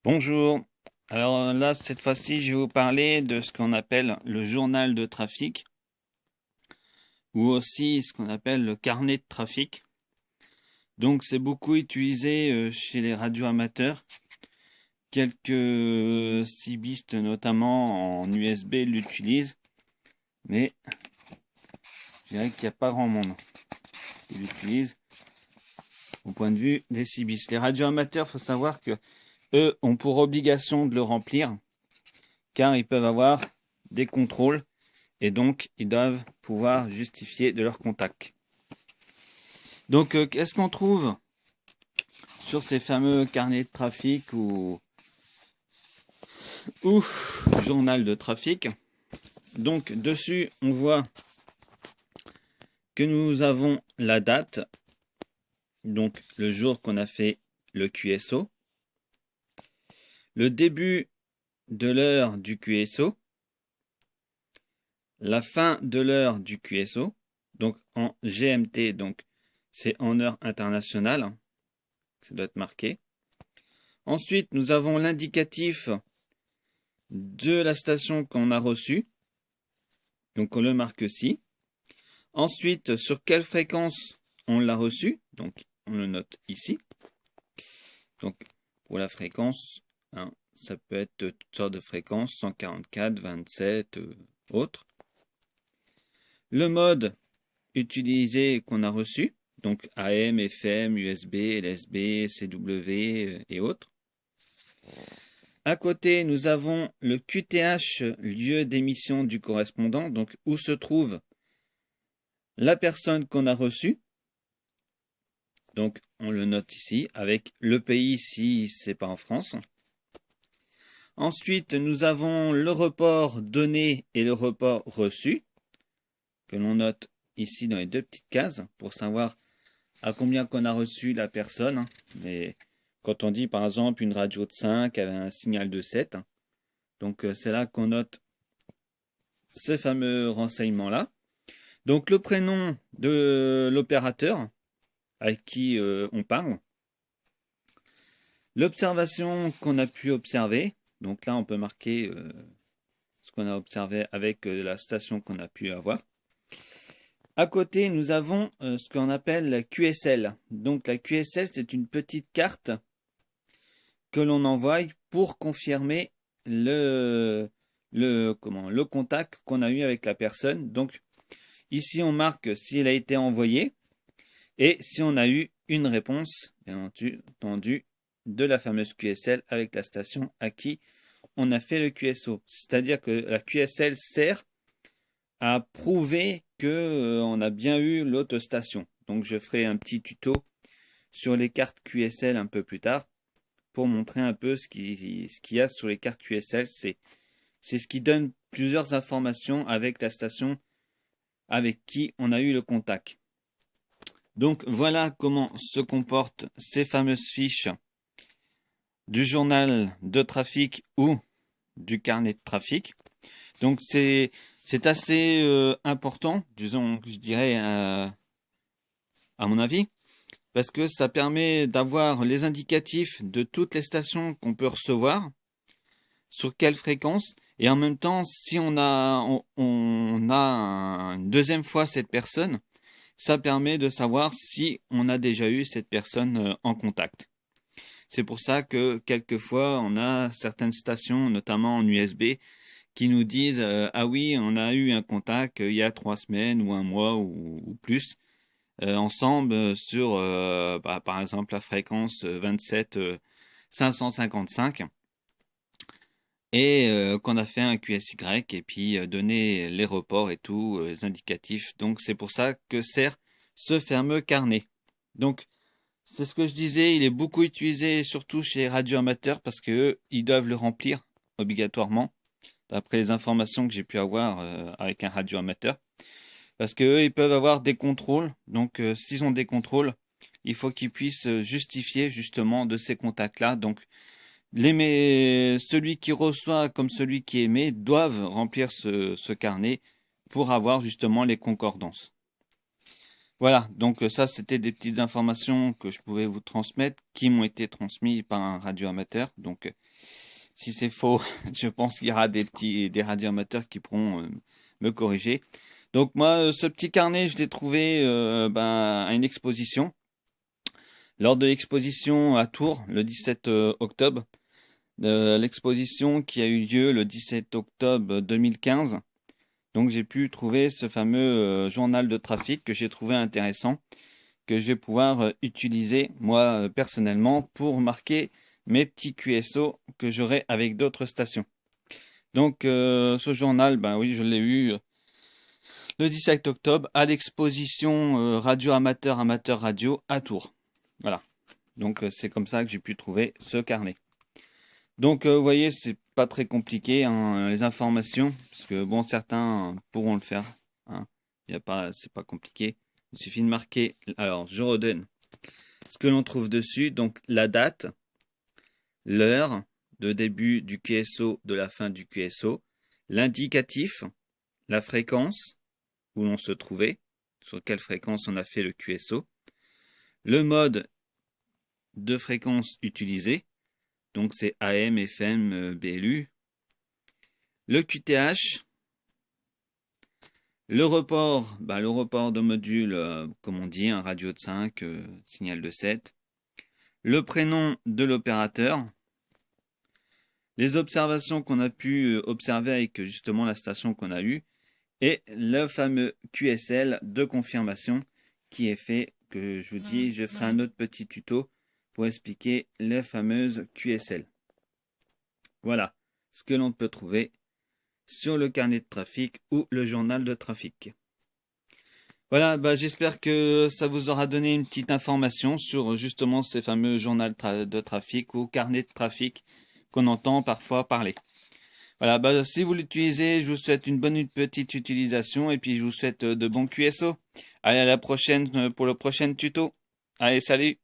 Bonjour. Alors là, cette fois-ci, je vais vous parler de ce qu'on appelle le journal de trafic ou aussi ce qu'on appelle le carnet de trafic. Donc, c'est beaucoup utilisé chez les radioamateurs. Quelques cibistes, notamment en USB, l'utilisent, mais je dirais qu'il n'y a pas grand monde qui l'utilise au point de vue des cibistes. Les radioamateurs, il faut savoir que eux ont pour obligation de le remplir, car ils peuvent avoir des contrôles et donc ils doivent pouvoir justifier de leur contact. Donc qu'est-ce qu'on trouve sur ces fameux carnets de trafic ou journal de trafic? Donc dessus on voit que nous avons la date, donc le jour qu'on a fait le QSO, le début de l'heure du QSO, la fin de l'heure du QSO, donc en GMT, donc c'est en heure internationale, ça doit être marqué. Ensuite, nous avons l'indicatif de la station qu'on a reçue, donc on le marque ici. Ensuite, sur quelle fréquence on l'a reçu, donc on le note ici. Donc pour la fréquence, hein, ça peut être toutes sortes de fréquences, 144, 27, autres. Le mode utilisé qu'on a reçu, donc AM, FM, USB, LSB, CW et autres. À côté, nous avons le QTH, lieu d'émission du correspondant, donc où se trouve la personne qu'on a reçue. Donc on le note ici, avec le pays si c'est pas en France. Ensuite, nous avons le report donné et le report reçu, que l'on note ici dans les deux petites cases, pour savoir à combien qu'on a reçu la personne. Mais quand on dit par exemple une radio de 5 avec un signal de 7, donc c'est là qu'on note ce fameux renseignement-là. Donc le prénom de l'opérateur avec qui on parle. L'observation qu'on a pu observer. Donc là, on peut marquer ce qu'on a observé avec la station qu'on a pu avoir. À côté, nous avons ce qu'on appelle la QSL. Donc la QSL, c'est une petite carte que l'on envoie pour confirmer le contact qu'on a eu avec la personne. Donc ici, on marque si elle a été envoyée et si on a eu une réponse, bien entendu, de la fameuse QSL avec la station à qui on a fait le QSO. C'est-à-dire que la QSL sert à prouver que on a bien eu l'autre station. Donc je ferai un petit tuto sur les cartes QSL un peu plus tard pour montrer un peu ce qu'il y a sur les cartes QSL. C'est ce qui donne plusieurs informations avec la station avec qui on a eu le contact. Donc voilà comment se comportent ces fameuses fiches du journal de trafic ou du carnet de trafic. Donc c'est assez important, disons, je dirais, à mon avis, parce que ça permet d'avoir les indicatifs de toutes les stations qu'on peut recevoir, sur quelle fréquence, et en même temps, si on a une deuxième fois cette personne, ça permet de savoir si on a déjà eu cette personne en contact. C'est pour ça que quelquefois, on a certaines stations, notamment en USB, qui nous disent ah oui, on a eu un contact il y a 3 semaines ou un mois ou plus ensemble sur par exemple la fréquence 27 555 et qu'on a fait un QSY et puis donné les reports et tout, les indicatifs. Donc c'est pour ça que sert ce fameux carnet. Donc c'est ce que je disais, il est beaucoup utilisé surtout chez les radioamateurs parce que ils doivent le remplir obligatoirement, d'après les informations que j'ai pu avoir avec un radioamateur. Parce qu'eux, ils peuvent avoir des contrôles. Donc, s'ils ont des contrôles, il faut qu'ils puissent justifier justement de ces contacts-là. Donc, celui qui reçoit comme celui qui émet doivent remplir ce carnet pour avoir justement les concordances. Voilà, donc ça c'était des petites informations que je pouvais vous transmettre, qui m'ont été transmises par un radioamateur. Donc si c'est faux, je pense qu'il y aura des radioamateurs qui pourront me corriger. Donc moi, ce petit carnet, je l'ai trouvé à une exposition. Lors de l'exposition à Tours, le 17 octobre, l'exposition qui a eu lieu le 17 octobre 2015. Donc j'ai pu trouver ce fameux journal de trafic que j'ai trouvé intéressant, que je vais pouvoir utiliser moi personnellement pour marquer mes petits QSO que j'aurai avec d'autres stations. Donc ce journal, ben oui, je l'ai eu le 17 octobre à l'exposition radio amateur radio à Tours. Voilà. Donc c'est comme ça que j'ai pu trouver ce carnet. Donc vous voyez, c'est pas très compliqué hein, les informations, parce que bon, certains pourront le faire. Hein. C'est pas compliqué. Il suffit de marquer. Alors, je redonne ce que l'on trouve dessus. Donc la date, l'heure de début du QSO, de la fin du QSO, l'indicatif, la fréquence où l'on se trouvait, sur quelle fréquence on a fait le QSO, le mode de fréquence utilisé, donc c'est AM, FM, BLU, le QTH, le report de module, comme on dit, un radio de 5, signal de 7, le prénom de l'opérateur, les observations qu'on a pu observer avec justement la station qu'on a eue, et le fameux QSL de confirmation qui est fait, que je vous dis, je ferai un autre petit tuto pour expliquer les fameuses QSL. Voilà ce que l'on peut trouver sur le carnet de trafic ou le journal de trafic. Voilà, j'espère que ça vous aura donné une petite information sur justement ces fameux journaux de trafic ou carnet de trafic qu'on entend parfois parler. Voilà, si vous l'utilisez, je vous souhaite une bonne petite utilisation et puis je vous souhaite de bons QSO. Allez, à la prochaine pour le prochain tuto. Allez, salut!